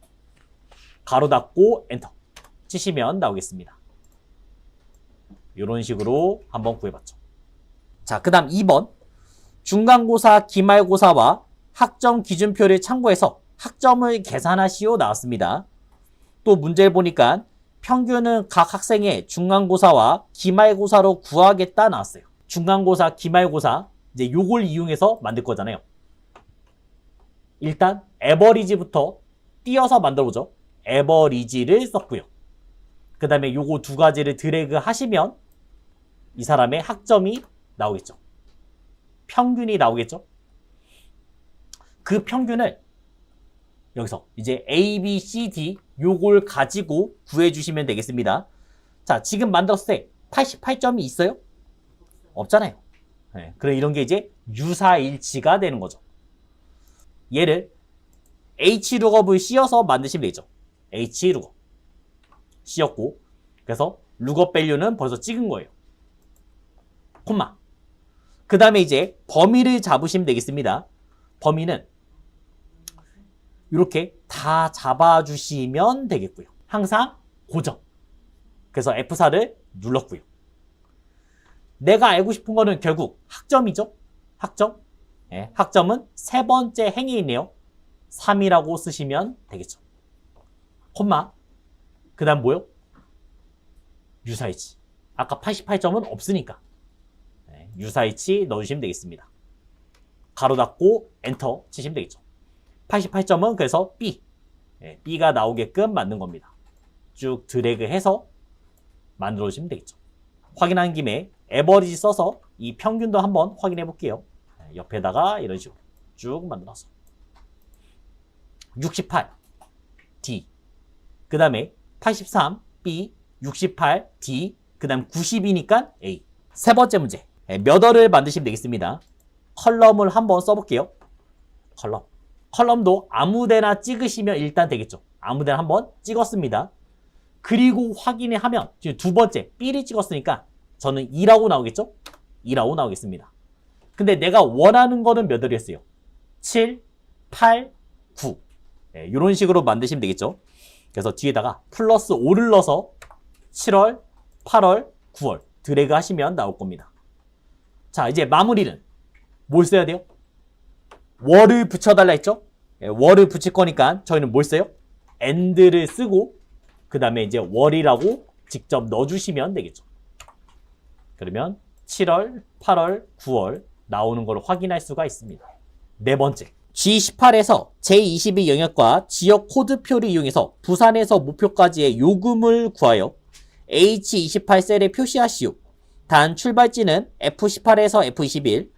가로 닫고 엔터 치시면 나오겠습니다. 이런 식으로 한번 구해봤죠. 자, 그 다음 2번 중간고사, 기말고사와 학점 기준표를 참고해서 학점을 계산하시오 나왔습니다. 또 문제를 보니까 평균은 각 학생의 중간고사와 기말고사로 구하겠다 나왔어요. 중간고사, 기말고사 이제 요걸 이용해서 만들 거잖아요. 일단 에버리지부터 띄어서 만들어보죠. 에버리지를 썼고요. 그 다음에 요거 두 가지를 드래그 하시면 이 사람의 학점이 나오겠죠. 평균이 나오겠죠. 그 평균을 여기서 이제 A, B, C, D 요걸 가지고 구해주시면 되겠습니다. 자, 지금 만들었을 때 88점이 있어요? 없잖아요. 네, 그래 이런 게 이제 유사일치가 되는 거죠. 얘를 hlookup을 씌워서 만드시면 되죠. hlook 씌웠고 그래서 lookup value는 벌써 찍은 거예요. 콤마. 그 다음에 이제 범위를 잡으시면 되겠습니다. 범위는 이렇게 다 잡아주시면 되겠고요. 항상 고정. 그래서 F4를 눌렀고요. 내가 알고 싶은 거는 결국 학점이죠. 학점. 네, 학점은 세 번째 행에 있네요. 3이라고 쓰시면 되겠죠. 콤마. 그 다음 뭐요? 유사일치. 아까 88점은 없으니까. 네, 유사일치 넣어주시면 되겠습니다. 가로 닫고 엔터 치시면 되겠죠. 88점은 그래서 B. 네, B가 나오게끔 만든 겁니다. 쭉 드래그해서 만들어주시면 되겠죠. 확인한 김에 에버리지 써서 이 평균도 한번 확인해 볼게요. 네, 옆에다가 이런 식으로 쭉 만들어서 68 D 그 다음에 83 B 68 D 그 다음 90이니까 A. 세 번째 문제. 네, 몇 월을 만드시면 되겠습니다. 컬럼을 한번 써볼게요. 컬럼도 아무데나 찍으시면 일단 되겠죠. 아무데나 한번 찍었습니다. 그리고 확인을 하면 지금 두 번째 B를 찍었으니까 저는 2라고 나오겠죠? 2라고 나오겠습니다. 근데 내가 원하는 거는 몇 월이었어요? 7, 8, 9 네, 이런 식으로 만드시면 되겠죠. 그래서 뒤에다가 플러스 5를 넣어서 7월, 8월, 9월 드래그 하시면 나올 겁니다. 자, 이제 마무리는 뭘 써야 돼요? 월을 붙여달라 했죠? 월을 붙일 거니까 저희는 뭘 써요? and를 쓰고 그 다음에 이제 월이라고 직접 넣어주시면 되겠죠. 그러면 7월, 8월, 9월 나오는 걸 확인할 수가 있습니다. 네 번째, G18에서 제22 영역과 지역 코드표를 이용해서 부산에서 목표까지의 요금을 구하여 H28 셀에 표시하시오. 단 출발지는 F18에서 F21,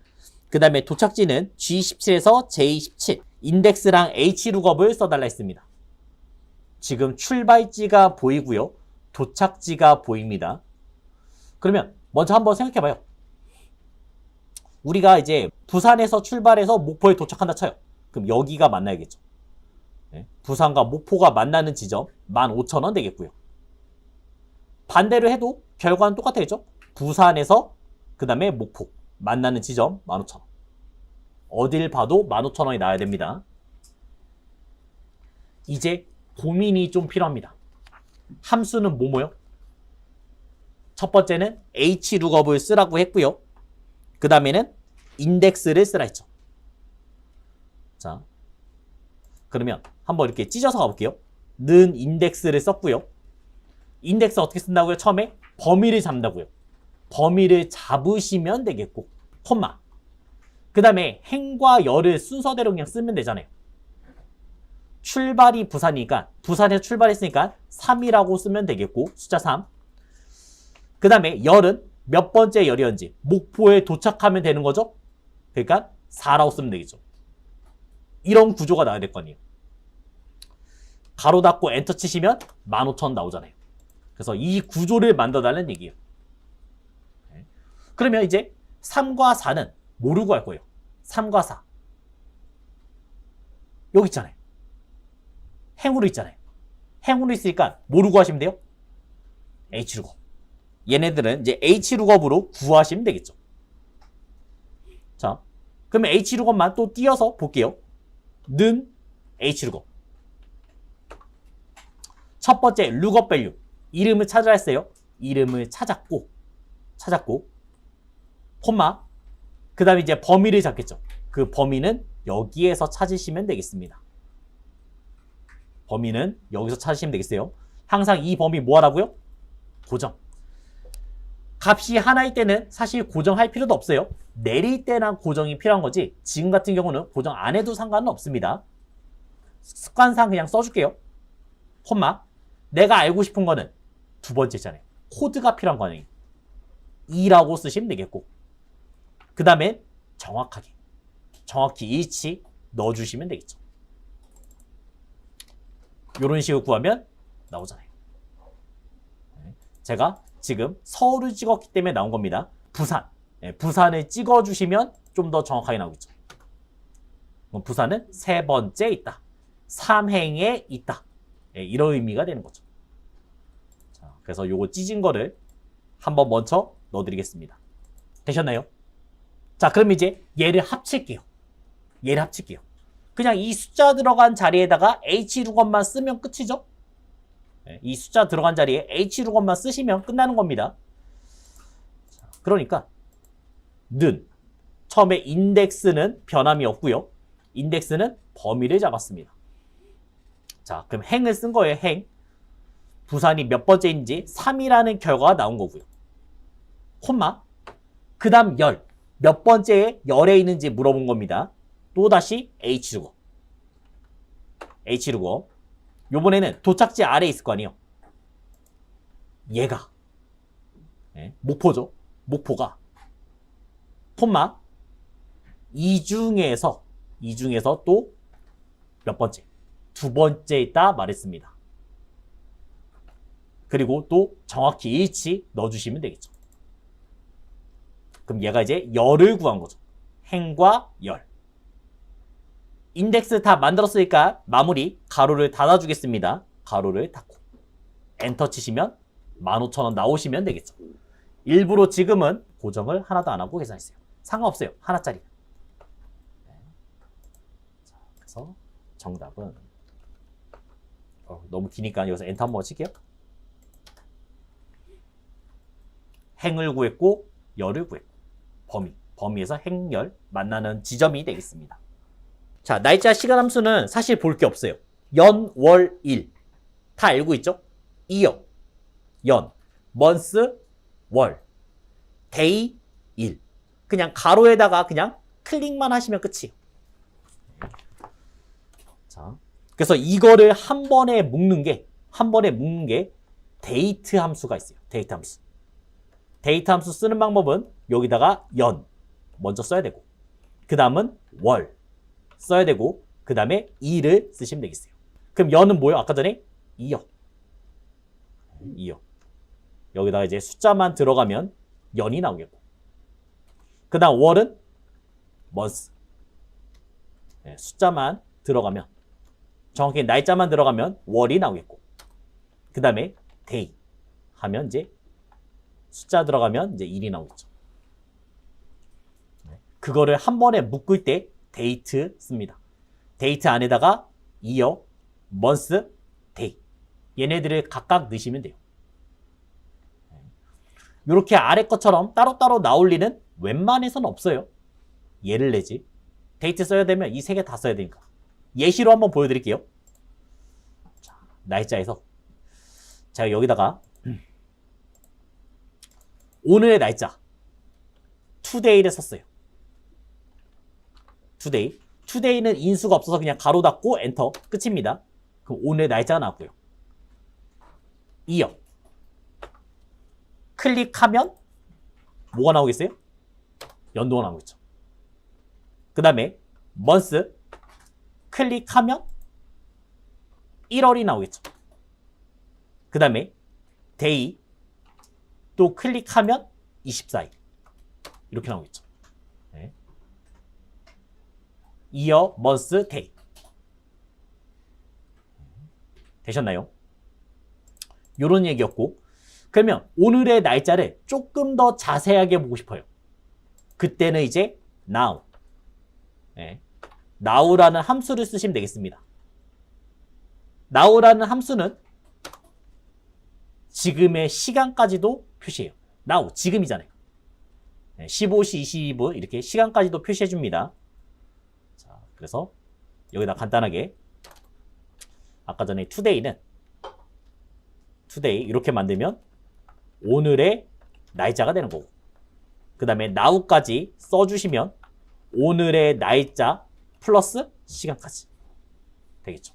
그 다음에 도착지는 G17에서 J27, 인덱스랑 H룩업을 써달라 했습니다. 지금 출발지가 보이고요. 도착지가 보입니다. 그러면 먼저 한번 생각해봐요. 우리가 이제 부산에서 출발해서 목포에 도착한다 쳐요. 그럼 여기가 만나야겠죠. 네? 부산과 목포가 만나는 지점 15,000원 되겠고요. 반대로 해도 결과는 똑같아야죠. 부산에서 그 다음에 목포 만나는 지점 15,000원. 어딜 봐도 15,000원이 나와야 됩니다. 이제 고민이 좀 필요합니다. 함수는 뭐뭐요? 첫 번째는 H룩업을 쓰라고 했고요. 그 다음에는 인덱스를 쓰라 했죠. 자, 그러면 한번 이렇게 찢어서 가볼게요. 는 인덱스를 썼고요. 인덱스 어떻게 쓴다고요? 처음에 범위를 잡는다고요. 범위를 잡으시면 되겠고, 콤마. 그 다음에 행과 열을 순서대로 그냥 쓰면 되잖아요. 출발이 부산이니까 부산에서 출발했으니까 3이라고 쓰면 되겠고, 숫자 3. 그 다음에 열은 몇 번째 열이었는지 목포에 도착하면 되는 거죠. 그러니까 4라고 쓰면 되겠죠. 이런 구조가 나와야 될 거 아니에요. 가로 닫고 엔터 치시면 15,000원 나오잖아요. 그래서 이 구조를 만들어달라는 얘기예요. 그러면 이제 3과 4는 모르고 할 거예요. 3과 4. 여기 있잖아요. 행으로 있잖아요. 행으로 있으니까 모르고 하시면 돼요. H룩업. 얘네들은 이제 H룩업으로 구하시면 되겠죠. 자, 그러면 H룩업만 또 띄어서 볼게요. 는 H룩업. 첫 번째 룩업 밸류. 이름을 찾으라 했어요. 이름을 찾았고 콤마. 그 다음에 이제 범위를 잡겠죠. 그 범위는 여기에서 찾으시면 되겠습니다. 범위는 여기서 찾으시면 되겠어요. 항상 이 범위 뭐 하라고요? 고정. 값이 하나일 때는 사실 고정할 필요도 없어요. 내릴 때나 고정이 필요한 거지 지금 같은 경우는 고정 안 해도 상관은 없습니다. 습관상 그냥 써줄게요. 콤마. 내가 알고 싶은 거는 두 번째잖아요. 코드가 필요한 거 아니에요. 2라고 쓰시면 되겠고 그 다음에 정확히 일치 넣어주시면 되겠죠. 이런 식으로 구하면 나오잖아요. 제가 지금 서울을 찍었기 때문에 나온 겁니다. 부산을 찍어주시면 좀 더 정확하게 나오겠죠. 부산은 세 번째 있다. 3행에 있다. 이런 의미가 되는 거죠. 자, 그래서 요거 찢은 거를 한번 먼저 넣어드리겠습니다. 되셨나요? 자, 그럼 이제 얘를 합칠게요. 그냥 이 숫자 들어간 자리에다가 H룩업만 쓰면 끝이죠? 이 숫자 들어간 자리에 H룩업만 쓰시면 끝나는 겁니다. 자, 그러니까 는 처음에 인덱스는 변함이 없고요. 인덱스는 범위를 잡았습니다. 자, 그럼 행을 쓴 거예요. 행. 부산이 몇 번째인지 3이라는 결과가 나온 거고요. 콤마. 그 다음 열. 몇 번째에 열에 있는지 물어본 겁니다. 또다시 H룩업. 요번에는 도착지 아래에 있을 거 아니에요. 얘가 목포죠. 목포가 콤마 이 중에서 또 몇 번째? 두 번째 있다 말했습니다. 그리고 또 정확히 일치 넣어주시면 되겠죠. 그럼 얘가 이제 열을 구한 거죠. 행과 열. 인덱스 다 만들었으니까 마무리 가로를 닫아주겠습니다. 가로를 닫고 엔터 치시면 15,000원 나오시면 되겠죠. 일부러 지금은 고정을 하나도 안 하고 계산했어요. 상관없어요. 하나짜리. 자, 그래서 정답은 너무 기니까 여기서 엔터 한번 칠게요. 행을 구했고 열을 구했고 범위에서 행열 만나는 지점이 되겠습니다. 자, 날짜 시간 함수는 사실 볼 게 없어요. 연, 월, 일. 다 알고 있죠? 이어, 연, month, 월, day, 일. 그냥 가로에다가 그냥 클릭만 하시면 끝이에요. 자, 그래서 이거를 한 번에 묶는 게 데이트 함수가 있어요. 데이트 함수. 데이트 함수 쓰는 방법은 여기다가 연 먼저 써야 되고, 그 다음은 월 써야 되고, 그 다음에 일을 쓰시면 되겠어요. 그럼 연은 뭐예요? 아까 전에 이어. 여기다가 이제 숫자만 들어가면 연이 나오겠고, 그 다음 월은 month. 숫자만 들어가면, 정확히 날짜만 들어가면 월이 나오겠고, 그 다음에 day 하면 이제 숫자 들어가면 이제 일이 나오겠죠. 그거를 한 번에 묶을 때 데이트 씁니다. 데이트 안에다가 year, month, day. 얘네들을 각각 넣으시면 돼요. 이렇게 아래 것처럼 따로따로 나올 리는 웬만해서는 없어요. 예를 내지. 데이트 써야 되면 이 세 개 다 써야 되니까. 예시로 한번 보여드릴게요. 자, 날짜에서. 자, 여기다가 오늘의 날짜 today를 썼어요. today는 인수가 없어서 그냥 가로 닫고 엔터 끝입니다. 그럼 오늘의 날짜가 나왔고요. 이어 클릭하면 뭐가 나오겠어요? 연도가 나오겠죠. 그 다음에 month 클릭하면 1월이 나오겠죠. 그 다음에 day 또 클릭하면 24일 이렇게 나오겠죠. 네. year, month, day. 되셨나요? 요런 얘기였고, 그러면 오늘의 날짜를 조금 더 자세하게 보고 싶어요. 그때는 이제 now. 네. now라는 함수를 쓰시면 되겠습니다. now라는 함수는 지금의 시간까지도 표시해요. now, 지금이잖아요. 15시, 22분 이렇게 시간까지도 표시해 줍니다. 자, 그래서 여기다 간단하게 아까 전에 today는 today 이렇게 만들면 오늘의 날짜가 되는 거고, 그 다음에 now까지 써주시면 오늘의 날짜 플러스 시간까지 되겠죠.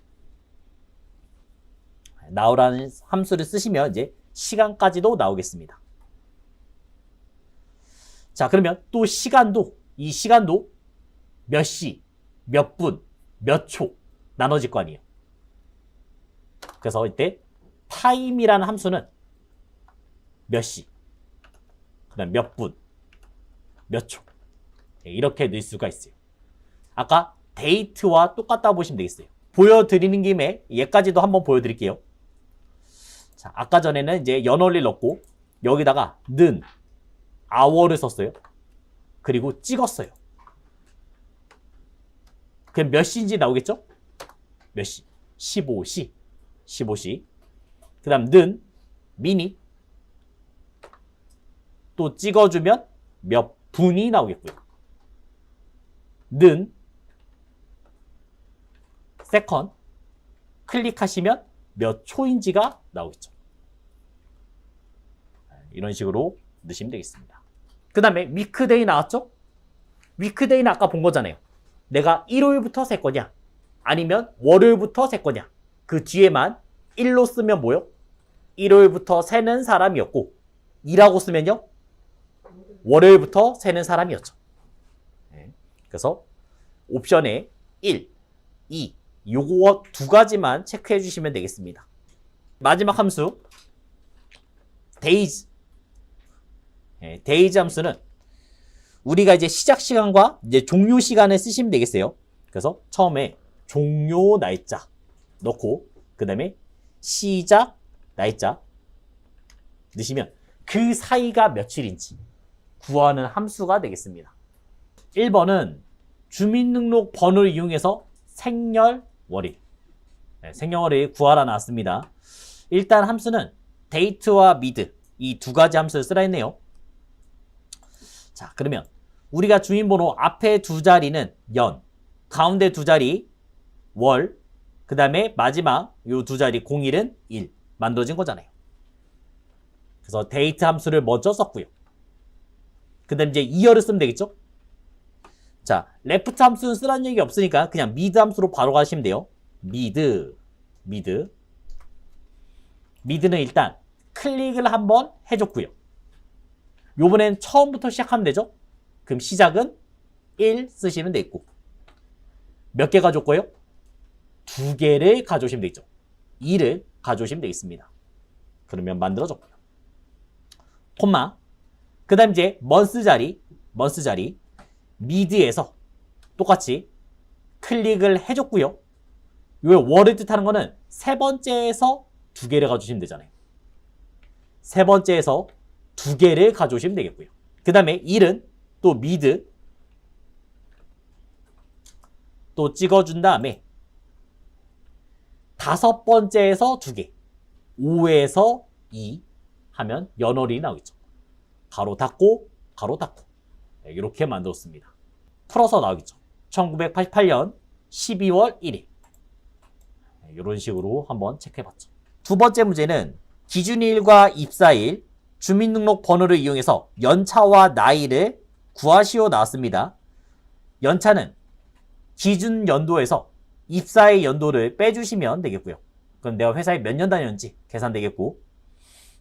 now라는 함수를 쓰시면 이제 시간까지도 나오겠습니다. 자, 그러면 또 시간도, 이 시간도 몇 시, 몇 분, 몇 초 나눠질 거 아니에요. 그래서 이때 time이라는 함수는 몇 시, 그 다음 몇 분, 몇 초 이렇게 넣을 수가 있어요. 아까 date와 똑같다고 보시면 되겠어요. 보여드리는 김에 얘까지도 한번 보여드릴게요. 자, 아까 전에는 이제 연월일 넣고 여기다가 는 hour를 썼어요. 그리고 찍었어요. 그럼 몇 시인지 나오겠죠? 몇 시? 15시. 15시. 그 다음 는 minute. 또 찍어주면 몇 분이 나오겠고요. 는 second. 클릭하시면 몇 초인지가 나오겠죠. 이런 식으로 넣으시면 되겠습니다. 그 다음에 weekday 나왔죠? weekday는 아까 본 거잖아요. 내가 일요일부터 셀 거냐 아니면 월요일부터 셀 거냐, 그 뒤에만 1로 쓰면 뭐요? 일요일부터 세는 사람이었고, 2라고 쓰면요 월요일부터 세는 사람이었죠. 그래서 옵션에 1, 2 요거 두 가지만 체크해 주시면 되겠습니다. 마지막 함수 days. days 함수는 우리가 이제 시작 시간과 이제 종료 시간을 쓰시면 되겠어요. 그래서 처음에 종료 날짜 넣고 그 다음에 시작 날짜 넣으시면 그 사이가 며칠인지 구하는 함수가 되겠습니다. 1번은 주민등록 번호를 이용해서 생년월일. 생년월일 구하라 나왔습니다. 일단 함수는 date와 mid 이 두 가지 함수를 쓰라 했네요. 자, 그러면 우리가 주민번호 앞에 두 자리는 연, 가운데 두 자리 월, 그 다음에 마지막 요 두 자리 01은 1 만들어진 거잖아요. 그래서 데이트 함수를 먼저 썼고요. 그 다음 이제 2열을 쓰면 되겠죠? 자, 레프트 함수는 쓰라는 얘기 없으니까 그냥 미드 함수로 바로 가시면 돼요. 미드는 일단 클릭을 한번 해줬고요. 요번엔 처음부터 시작하면 되죠? 그럼 시작은 1 쓰시면 되겠고, 몇 개 가져올거예요? 2개를 가져오시면 되겠죠. 2를 가져오시면 되겠습니다. 그러면 만들어졌고요. 콤마, 그 다음 이제 먼스 자리 미드에서 똑같이 클릭을 해줬고요. 요 월을 뜻하는 거는 세 번째에서 2개를 가져오시면 되잖아요. 세 번째에서 2개를 가져오시면 되겠고요. 그 다음에 1은 또 미드 또 찍어준 다음에 다섯 번째에서 2개, 5에서 2 하면 연월이 나오겠죠. 가로 닫고 가로 닫고 이렇게 만들었습니다. 풀어서 나오겠죠. 1988년 12월 1일 이런 식으로 한번 체크해봤죠. 두 번째 문제는 기준일과 입사일, 주민등록 번호를 이용해서 연차와 나이를 구하시오 나왔습니다. 연차는 기준 연도에서 입사의 연도를 빼주시면 되겠고요. 그럼 내가 회사에 몇 년 다녔는지 계산되겠고,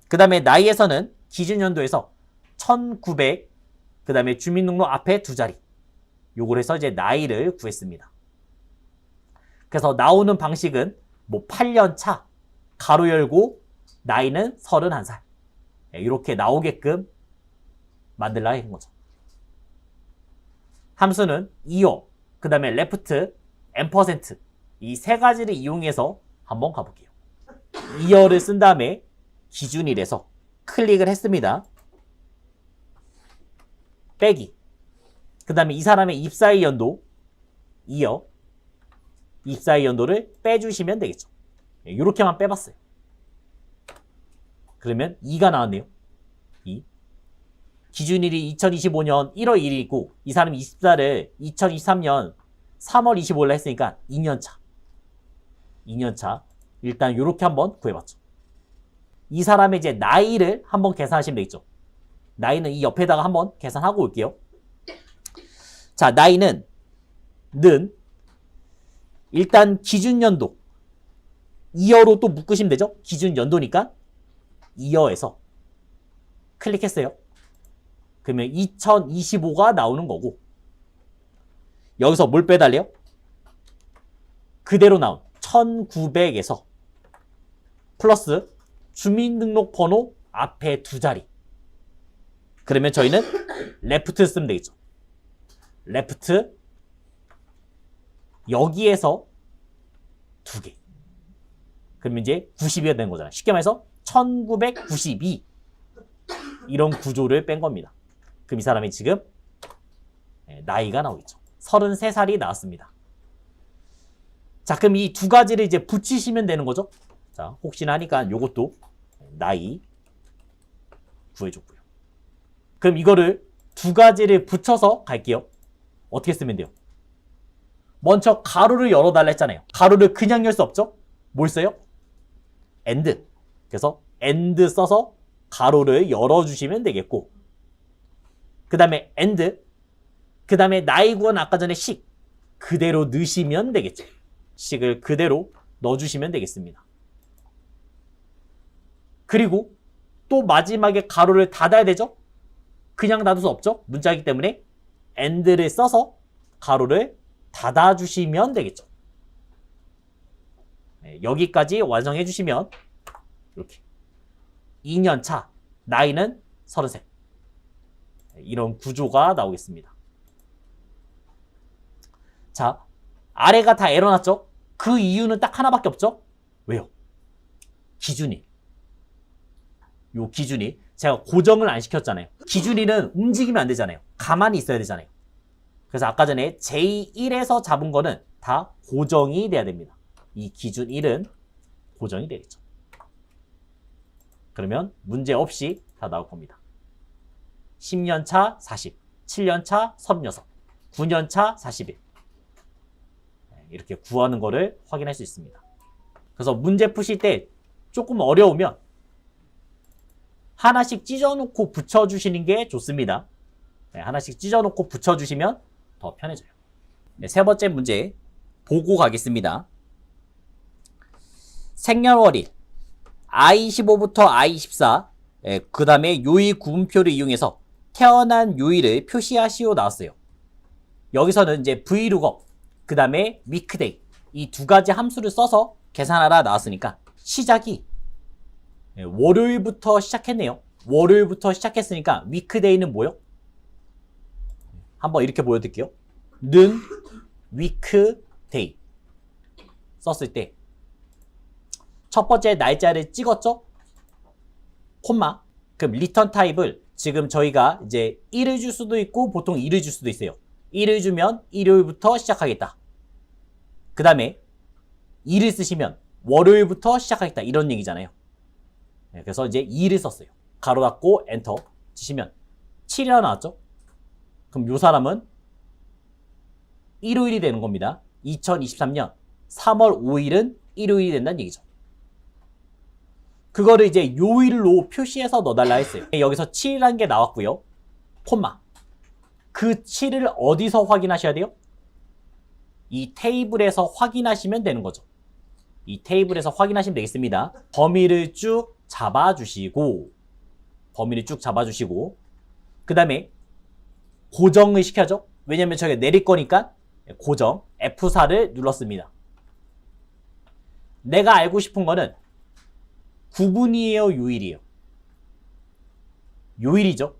그 다음에 나이에서는 기준 연도에서 1900, 그 다음에 주민등록 앞에 두 자리, 요걸 해서 이제 나이를 구했습니다. 그래서 나오는 방식은 뭐 8년 차, 가로 열고 나이는 31살 이렇게 나오게끔 만들라 한 거죠. 함수는 2호, 그 다음에 레프트, %, 이 세 가지를 이용해서 한번 가볼게요. 2열을 쓴 다음에 기준일에서 클릭을 했습니다. 빼기, 그 다음에 이 사람의 입사의 연도 2열, 입사의 연도를 빼주시면 되겠죠. 이렇게만 빼봤어요. 그러면 2가 나왔네요. 2. 기준일이 2025년 1월 1일이고 이 사람이 입사를 2023년 3월 25일에 했으니까 2년차. 일단 이렇게 한번 구해봤죠. 이 사람의 이제 나이를 한번 계산하시면 되겠죠. 나이는 이 옆에다가 한번 계산하고 올게요. 자, 나이는 일단 기준연도 2여로 또 묶으시면 되죠. 기준연도니까 2여에서 클릭했어요. 그러면 2025가 나오는 거고, 여기서 뭘 빼달래요? 그대로 나온 1900에서 플러스 주민등록번호 앞에 두 자리. 그러면 저희는 레프트 쓰면 되겠죠. 레프트 여기에서 2개. 그러면 이제 90이가 되는 거잖아요. 쉽게 말해서 1992 이런 구조를 뺀 겁니다. 그럼 이 사람이 지금 나이가 나오겠죠. 33살이 나왔습니다. 자, 그럼 이 두 가지를 이제 붙이시면 되는 거죠. 자, 혹시나 하니까 요것도 나이 구해줬고요. 그럼 이거를 두 가지를 붙여서 갈게요. 어떻게 쓰면 돼요? 먼저 가로를 열어달라 했잖아요. 가로를 그냥 열 수 없죠? 뭘 써요? AND. 그래서 AND 써서 가로를 열어주시면 되겠고, 그 다음에 AND, 그 다음에 나이 구원 아까 전에 식 그대로 넣으시면 되겠죠. 식을 그대로 넣어주시면 되겠습니다. 그리고 또 마지막에 가로를 닫아야 되죠? 그냥 닫을 수 없죠? 문자이기 때문에 AND를 써서 가로를 닫아주시면 되겠죠. 네, 여기까지 완성해 주시면 이렇게 2년차, 나이는 33. 이런 구조가 나오겠습니다. 자, 아래가 다 에러 났죠? 그 이유는 딱 하나밖에 없죠? 왜요? 기준일. 요 기준일. 제가 고정을 안 시켰잖아요. 기준일은 움직이면 안 되잖아요. 가만히 있어야 되잖아요. 그래서 아까 전에 J1에서 잡은 거는 다 고정이 돼야 됩니다. 이 기준 1은 고정이 되겠죠. 그러면 문제 없이 다 나올 겁니다. 10년차 40, 7년차 36, 9년차 41. 이렇게 구하는 거를 확인할 수 있습니다. 그래서 문제 푸실 때 조금 어려우면 하나씩 찢어놓고 붙여주시는 게 좋습니다. 네, 하나씩 찢어놓고 붙여주시면 더 편해져요. 네, 세 번째 문제 보고 가겠습니다. 생년월일 I25부터 I24 그 다음에 요일 구분표를 이용해서 태어난 요일을 표시하시오 나왔어요. 여기서는 이제 vlookup 그 다음에 weekday 이 두 가지 함수를 써서 계산하라 나왔으니까 시작이 월요일부터 시작했네요. 월요일부터 시작했으니까 weekday는 뭐요? 한번 이렇게 보여드릴게요. 는 weekday 썼을 때 첫 번째 날짜를 찍었죠? 콤마. 그럼 리턴 타입을 지금 저희가 이제 1을 줄 수도 있고 보통 2를 줄 수도 있어요. 1을 주면 일요일부터 시작하겠다. 그 다음에 2를 쓰시면 월요일부터 시작하겠다. 이런 얘기잖아요. 그래서 이제 2를 썼어요. 가로 닫고 엔터 치시면 7이라 나왔죠? 그럼 요 사람은 일요일이 되는 겁니다. 2023년 3월 5일은 일요일이 된다는 얘기죠. 그거를 이제 요일로 표시해서 넣어달라 했어요. 여기서 7이라는 게 나왔고요. 콤마. 그 7을 어디서 확인하셔야 돼요? 이 테이블에서 확인하시면 되는 거죠. 이 테이블에서 확인하시면 되겠습니다. 범위를 쭉 잡아주시고 그 다음에 고정을 시켜줘. 왜냐면 저희가 내릴 거니까 고정 F4를 눌렀습니다. 내가 알고 싶은 거는 구분이에요, 요일이에요? 요일이죠.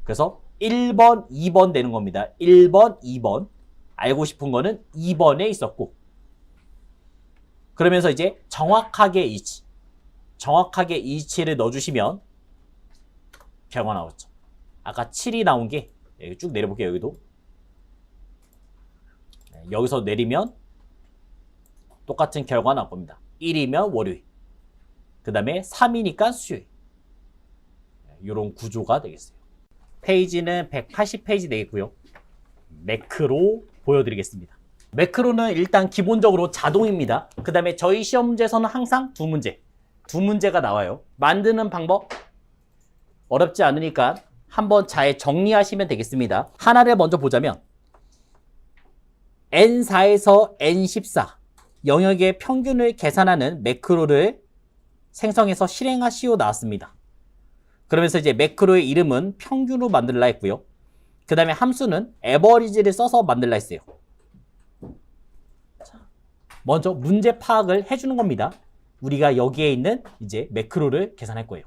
그래서 1번, 2번 되는 겁니다. 1번, 2번. 알고 싶은 거는 2번에 있었고. 그러면서 이제 정확하게 일치를 넣어주시면 결과 나왔죠. 아까 7이 나온 게 쭉 내려볼게요. 여기도. 여기서 내리면 똑같은 결과 나올 겁니다. 1이면 월요일. 그 다음에 3이니까 수요일. 이런 구조가 되겠어요. 페이지는 180페이지 되겠고요. 매크로 보여드리겠습니다. 매크로는 일단 기본적으로 자동입니다. 그 다음에 저희 시험 문제에서는 항상 두 문제가 나와요. 만드는 방법 어렵지 않으니까 한번 잘 정리하시면 되겠습니다. 하나를 먼저 보자면 N4에서 N14 영역의 평균을 계산하는 매크로를 생성해서 실행하시오 나왔습니다. 그러면서 이제 매크로의 이름은 평균으로 만들라 했고요. 그 다음에 함수는 average를 써서 만들라 했어요. 먼저 문제 파악을 해주는 겁니다. 우리가 여기에 있는 이제 매크로를 계산할 거예요.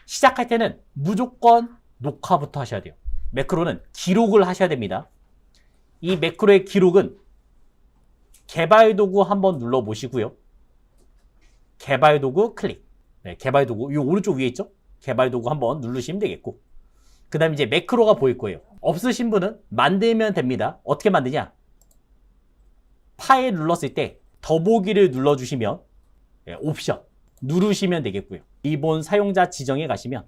시작할 때는 무조건 녹화부터 하셔야 돼요. 매크로는 기록을 하셔야 됩니다. 이 매크로의 기록은 개발 도구 한번 눌러 보시고요. 개발 도구 클릭. 네, 개발 도구 이 오른쪽 위에 있죠? 개발 도구 한번 누르시면 되겠고. 그 다음에 이제 매크로가 보일 거예요. 없으신 분은 만들면 됩니다. 어떻게 만드냐? 파일 눌렀을 때 더보기를 눌러주시면 옵션 누르시면 되겠고요. 기본 사용자 지정에 가시면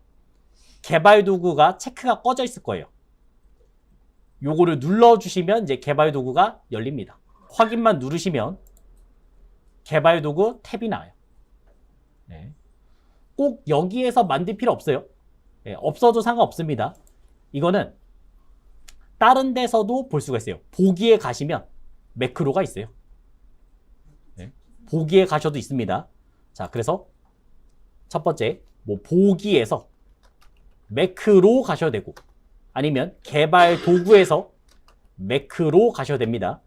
개발 도구가 체크가 꺼져 있을 거예요. 요거를 눌러주시면 이제 개발 도구가 열립니다. 확인만 누르시면 개발 도구 탭이 나와요. 네. 꼭 여기에서 만들 필요 없어요. 네, 없어도 상관없습니다. 이거는 다른 데서도 볼 수가 있어요. 보기에 가시면 매크로가 있어요. 네. 보기에 가셔도 있습니다. 자, 그래서 첫 번째 보기에서 매크로 가셔도 되고 아니면 개발 도구에서 매크로 가셔도 됩니다.